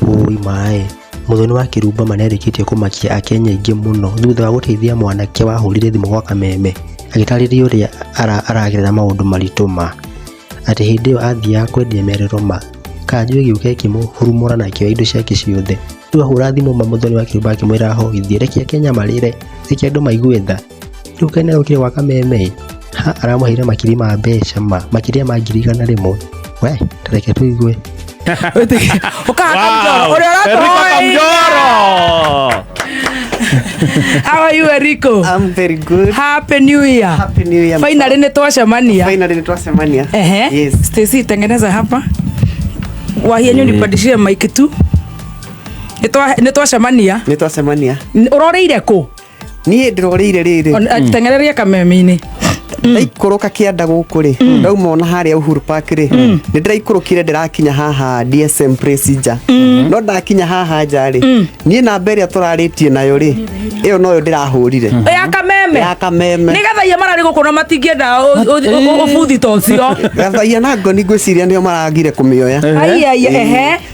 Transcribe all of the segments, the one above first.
Woiii mae muthoni Wakirumba manerĩkĩtie kũmakia akenya aingĩ mũno thutha wa gũteithia mwanake wahurire thimũ gwa kameme agĩtarĩria ũrĩa aragerera maũndũ maritũ ma atĩ hĩndĩ ĩyo athiaga kwendia merero ma kanjũ ĩgĩũka ĩkĩmũhurumũra na akĩoya indo ciake ciothe rĩu ahũra thimũ muthoni Wakirumba akĩmwĩra ahoithie rekia Kenya marĩre rekia andũ maigue tha rĩu Kenya gũkire gwa kameme aramũheire makiri ma mbeca makĩria ma 100,000 we tareke tuigue How are you, Enrico? I'm very good. Happy New Year. Happy New Year. Finally nitwacemania. Yes. Stacy, tengeneza hapa. Wahia nipandishie mic tu. Nitwacemania. Uroreire ku? Niĩ ndiroreire rĩrĩ. Tengereria kameme-ini. Ndaikũrũka kĩanda gũkũ rĩ ndauma ona harĩa Uhuru Park rĩ nĩ ndĩraikũrũkire ndĩrakinya haha DSM Procedure no ndakinya haha nja rĩ niĩ namba ĩrĩa tũrarĩtie nayo rĩ ĩyo noyo ndĩrahũrire ya kameme nĩgetha mararĩ gũkũ na matingĩenda ũbuthi ta ũcio gathaia na ngoni ngwĩciria nĩo maragire kũmĩoya rĩu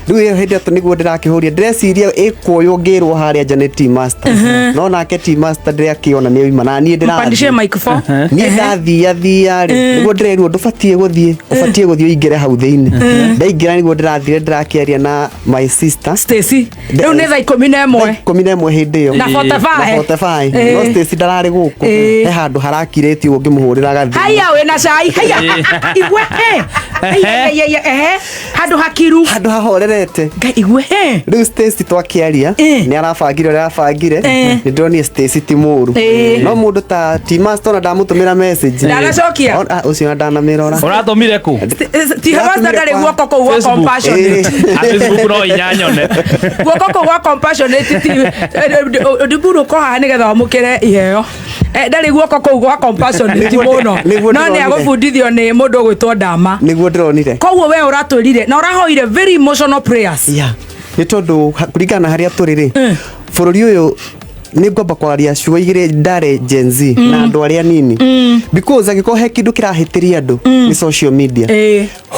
ĩyo hĩndĩ ĩyo nĩguo ndĩrakĩhũria ndĩreciria ĩkuoywo ngĩrwo harĩa Janet Master no nake T-Master ndĩrakĩona nĩ oima na niĩ ndĩrathiĩ microphone niĩ thia rĩ nĩguo ndĩrerwo ndũbatiĩ gũthiĩ ũbatiĩ gũthiĩ ũingĩre hau thĩinĩ ndaingĩra nĩguo ndĩrathire ndĩrakĩaria na my sister Stacy rĩu nĩ thaa 11 hĩndĩ ĩyo na 45 no Stacy ndararĩ gũkũ he handũ harakirĩtio ngĩmũhũrĩra gathĩ haya wĩna cai haya igwe handũ hakiru handũ hahorerete igwe rĩu Stacy twakĩaria nĩ arabangire ũrĩa arabangire nĩ ndĩronire Stacy ti mũru no mũndũ ta T-Master ona ndamũtũmĩra message ndagacokia ucio ndanamĩrora ũrathomire ku ti Master ndarĩ guoko kũu gwa compassionate Facebook no inyanyone guoko kũu gwa compassionate ti ndiburu ko haha nĩgetha wamũkĩre iheo ndarĩ guoko kũu gwa compassionate mũno no nĩ agũbundithio nĩ mũndũ ũgwĩtwo Ndama nĩguo ndĩronire koguo we ũratwĩrire na ũrahoire very emotional prayers nĩ tondũ kũringana harĩa tũrĩ rĩ bũrũri ũyũ nĩ ngomba kwaria ciugo igĩrĩ ndare Gen Z na andũ arĩa nini because angĩkorwo he kĩndũ kĩrahĩtĩria andũ nĩ social media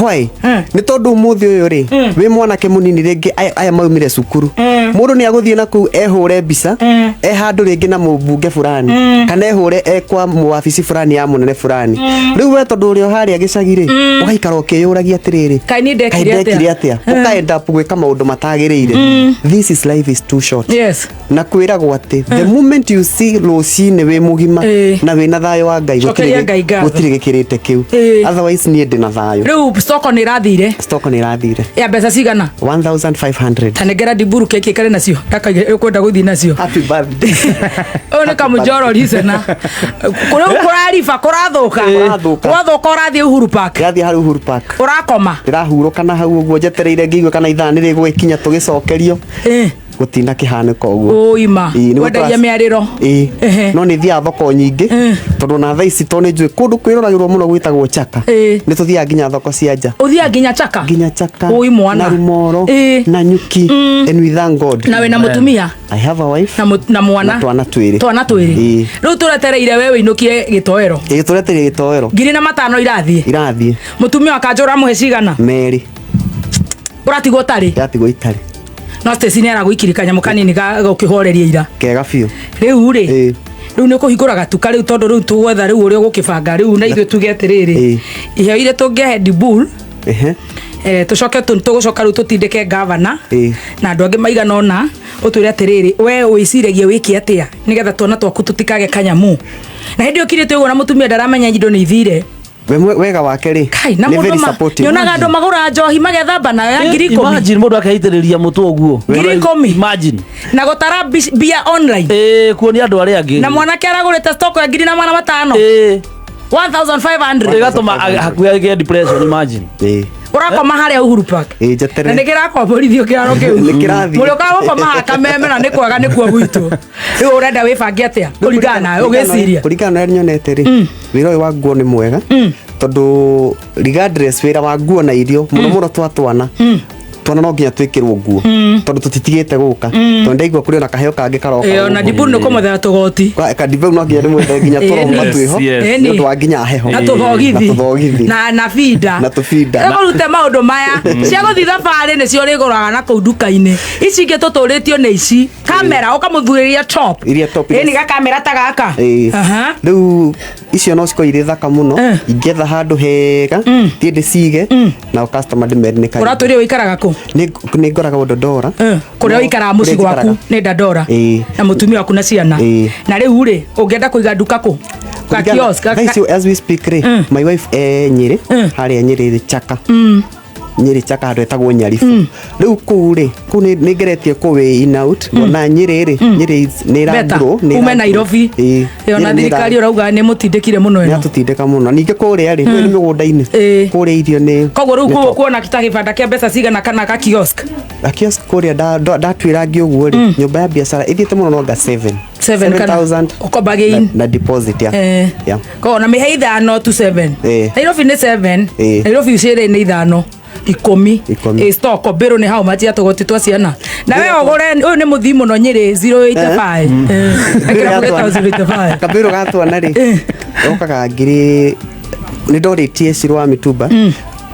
why nĩ tondũ mũthĩ ũyũ rĩ wĩ mwanake mũnini rĩngĩ aya maumire cukuru mũndũ nĩ agũthiĩ na kũu ehũre mbica handũ rĩngĩ na mũmbunge fulani kana ehũre kwa mũwabici fulani ya mũnene fulani rĩu we tondũ ũrĩa harĩa gĩcagi rĩ ũgaikara ũkĩyũragia atĩrĩrĩ kaĩ ndekire atĩa ũkaenda gwĩka maũndũ matagĩrĩire this is life is too short na kwĩragwo atĩ the moment you see rũcinĩ wĩ mũgima na wĩna thayũ wa Ngai gũtirĩ gĩkĩrĩte kĩu otherwise niĩ ndĩ na thayũ rĩu stoko nĩ ĩrathire ya mbeca cigana 1500 tanengera ndiburu keki kare nacio kwenda gũthiĩ nacio happy birthday nĩ kamũjoro licena kũrariba kũrathũka ũrathiĩ Uhuru Park ũrakoma ndĩrahurũka na hau ũguo njetereire ngĩigua kana ithaa nĩ rĩgũgĩkinya tũgĩcokerio gutina kihaniko uguo Woiii wendagia mĩarĩro no nĩ thiaga thoko nyingĩ tondũ na thaa ici to nĩ njũĩ kũndũ kwĩroragĩrwo mũno gwĩtagwo Chaka nĩ tũthiaga nginya thoko cia nja ũthiaga nginya Chaka Woiii mwana na Rumoro na Nyuki and we thank God na wĩna mũtumia I have a wife na mwana twana twĩrĩ rĩu tũretereire we wĩinũkie gĩtoero tũretereire gĩtoero 5,000 irathiĩ mũtumia wakanjũra mũhe cigana merĩ ũratigwo tarĩ no Stacy nĩ aragũikirie kanyamũ kanini gũkĩhoreria ira kega biũ rĩu rĩ nĩ kũhingũra gatuka rĩu tondũ rĩu tũgwetha rĩu ũrĩa ũgũkĩbanga rĩu na ithuĩ tuge atĩrĩrĩ iheo ile tũngĩhe Dibul tũcoke tũgũcoka rĩu tũtindĩke gavana na andũ angĩ maigana ũna ũtwĩre atĩrĩrĩ we wĩciragia wĩke atĩa nĩgetha twana twaku tũtikage kanyamũ na hĩndĩ ũkirĩte ũguo na mũtumia ndaramenya indo nĩ ithire wega wake rĩ nĩ very supportive nyonaga andũ magũra njohi magethamba na 10,000 imagine mũndũ akaitĩrĩria mũtu ũguo 10,000 imagine na gũtara bia online kuonia andũ arĩa angĩ na mwanake aragũrĩte stock ya 5,000 1,500 ĩgatũma hakuhĩ agĩe depression imagine ũrakoma harĩa Uhuru Park na nĩ kĩrakomborithio kĩaro kĩu mũrĩ ũkagũkoma haha kameme na nĩ kwega nĩkuo gwitũ rĩu ũrenda wĩbange atĩa kũringana nawe ũgĩciria kũringana na nyonete rĩ wĩra ũyũ wa nguo nĩ mwega tondũ regardless wĩra wa nguo na irio mũno twana twana no nginya twikirwo nguo tondu tutitigite guka tondu ndaigua kuri ona kaheo kangi karoka ona dibu no komothera tugoti ka dibu no nginya ndimwe nginya turoma twiho ndu twa nginya heho na tuthogithi na fida na tufida ego rute maundu maya cia guthi thabari ni cio riguraga na kuu duka-ini ici ingi tuturitio ni ici kamera ukamuthuriria top ni ga kamera ta gaka riu icio no ciko iri thaka muno ingetha handu hega tiende cige na customer ndimeri ni kai uratwire wikaraga ku ni ngoraga Dodora kuria wikaraga muci gwaku ni Dandora na mutumia waku na ciana na riu ri ungienda kuiga duka ku ka kiosk as we speak my wife Nyeri haria Nyeri Chaka Nyeri Chaka handu etagwo Nyarifu riu ku ri ku ni ngeretie ku in out na Nyeri Nyeri ni raguro ni ume Nairobi ona thirikari urauga ni mutindikire muno eno natutindika muno ninge kuria ri ni migunda-ini kuria irio ni koguo riu kuona kita gibanda kia mbeca cigana kana ka kiosk kuria ndatwirangi uguo ri nyumba ya biashara ithiete muno no nga 7,000 ukobagain na deposit ya ko na mihe ithano to 7 Nairobi ni 7 Nairobi ucire ni ithano 10 stock bero ni how much atogoti twa ciana na we ogore uyu ni muthi muno Nyeri 085 akira kugeta 085 kabiro gatwa na ri okaga ngiri ni ndoritie cirwa mitumba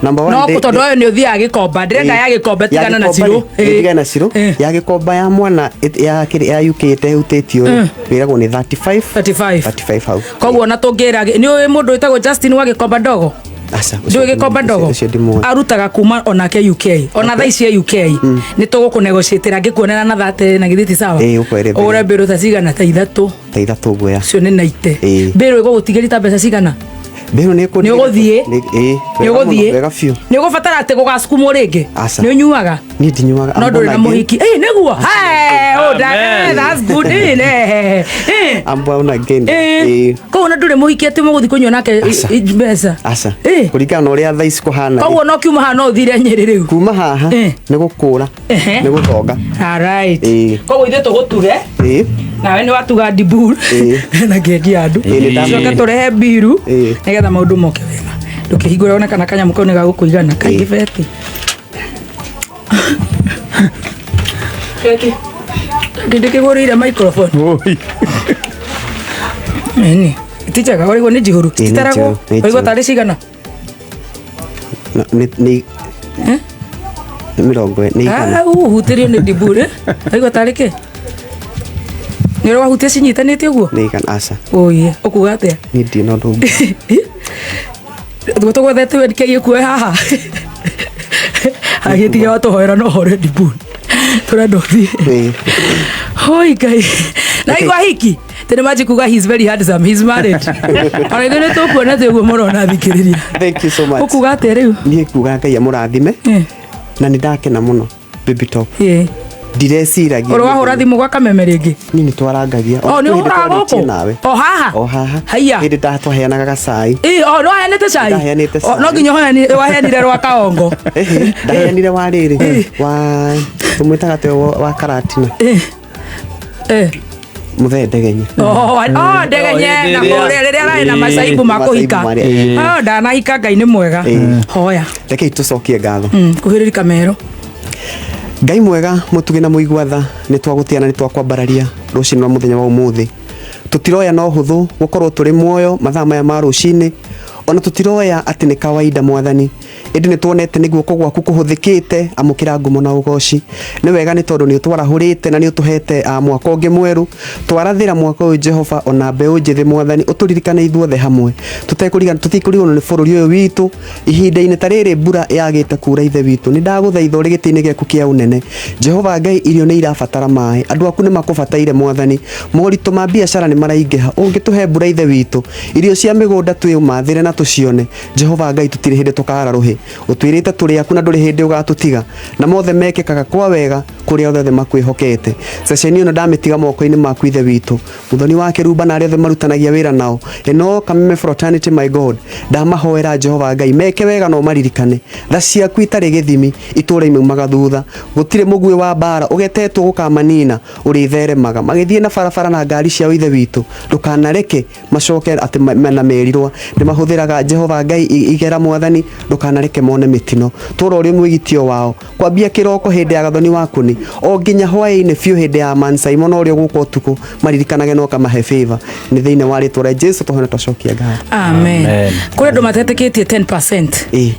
number 1 no kutondo yo ni uthia gikomba ndrenda ya gikomba tigana na ciro tigana na ciro ya gikomba ya mwana ya UK tehutitio wiragwo ni 35 hau koguo na tungira ni uyu mundu witagwo Justin wa gikomba ndogo ndio gikomba ndogo arutaga kuma onake UK ona thaici ya UK ni tugukunegotiatira ngikuonera na thate na githiti sawa ore bero ta cigana ta ithatu guya cio ni naite bero igugutigiri ta mbeca cigana bero ni uguthie wega fiu ni ugubatara ati gugasukumwo ringi ni unyuaga ni ndinyuaga no nduri na muhiki niguo that's good amba una again ko na nduri muhiki ati muguthi kunyua nake mbeca kurikana na uria thaici kuhana koguo no kiuma haha no uthire Nyeri riu kuma haha ni gukura ni guthonga alright koguo ithe tugutuge nawe ni watuga dibur na ngendia andu coka turehe biru nigetha maundu moke wega ndukihingura ona kana kanyamu kau ni gagukuigana kaigibeti keki ndikigurire microphone ni tichaga warigo ni jihuru titarago warigo tari cigana ni mirongo ni igana hutirio ni dibur warigo tari ke ni ro wahutia cinyitanite uguo ni igana aca oye ukuga atia ni ndino ndungu tugwethete we kegi kuwe haha agitiga watuhoera no hore dibur turenda uthie hoi Ngai na igwa hiki tene maji kuga he's very handsome he's married ona ithe ni tukuona teguo murona thikiriria thank you so much ukuga atia riu ni kuga Ngai amurathime na ni ndakena muno baby top ndireciragia oro wahura thimu gwa kameme ringi nini twarangagia ni uhura guku o haha haya hindi ndatwaheanaga gacai no heanite cai no nginya waheanire rwa kaongo ndaheanire wa riri wa tumwitaga teo wa karatina muthendegenye ndegenye na kore riria arari na macaibu makuhika ndanahika Ngai ni mwega hoya reke tucokie ngatho kuhiriri kamero Ngai mwega mutugi na muigwatha ni twagutiana ni twakwambararia rucini rwa muthenya wa umuthi tutiroya no huthu gukorwo turi muoyo mathaa maya ma rucini ona tutiroya ati ni kawaida mwathani indi ni tuonete niguo gwaku kuhuthikite amukira ngumo na ugoci ni wega ni tondu ni utwarahurite na ni utuhete mwaka ungi mweru twarathira mwaka uyu Jehova ona mbeu njithi mwathani uturirikane ithuothe hamwe tutikurigana ni bururi uyu witu ihinda-ini ta riri mbura yagite kura ithe witu ni ndaguthaitha uri giti-ini giaku kia unene Jehova Ngai irio ni irabatara mai andu aku ni makubataire mwathani moritu ma biashara ni maraingiha ungituhe mbura ithe witu irio cia migunda tuyumathire na tucione Jehova Ngai tutire hindi tukara ruhi utwirite turi aku na nduri hindi ugatutiga na mothe mekikaga kwa wega kuria othe makwihokete ceceni ino ndamitiga moko-ini maku ithe witu muthoni wa Wakirumba na aria othe marutanagia wira nao eno kameme fraternity my God ndamahoera Jehova Ngai meke wega no maririkane tha ciaku itari githimi itura imaumaga thutha gutire mugui wa bara ugetetwo gukamanina uri theremaga magithie na barabara na ngari ciao ithe witu ndukanareke macoke ati na merirwa ni mahuthiraga Jehova Ngai igera mwathani ndukanareke manake mone mitino tura uri mwigitio wao kwambia kiroko hinde ya gathoni waku ni o nginya hwaini fiu hinde ya Man Simon uri guko tuku maririkanage no kamahe favor ni thiine wari tura Jesu tuhone twacokia ngatho. Amen. Kuri ndo mateteketie 10%.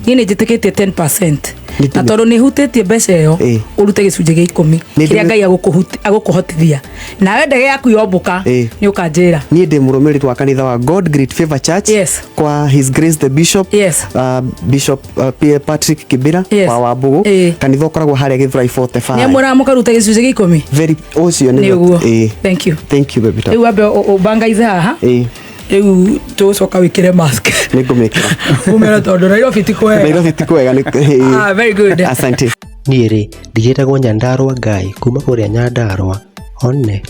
Ngine jiteketie 10%. Na toro ni hutetie mbeca iyo urute gicunje gia 10 kiria Ngai agukuhotithia na wende yaku yombuka ni ukanjira ni ndi murumiri wa kanitha wa God Great Favor Church kwa His Grace the Bishop Bishop Pierre Patrick Kibira wa Wambugu kanitha ukoragwo haria Githurai 45 ni muramuka ruta gicunje gia 10 very ocio ni thank you baby riu ambe ubangaize haha riu tucoka wikire mask ningumikira umera tondu Nairobi tikwega very good asante niĩ rĩ ndigĩtagwo Nyandarua Ngai kuma kũrĩa Nyandarua one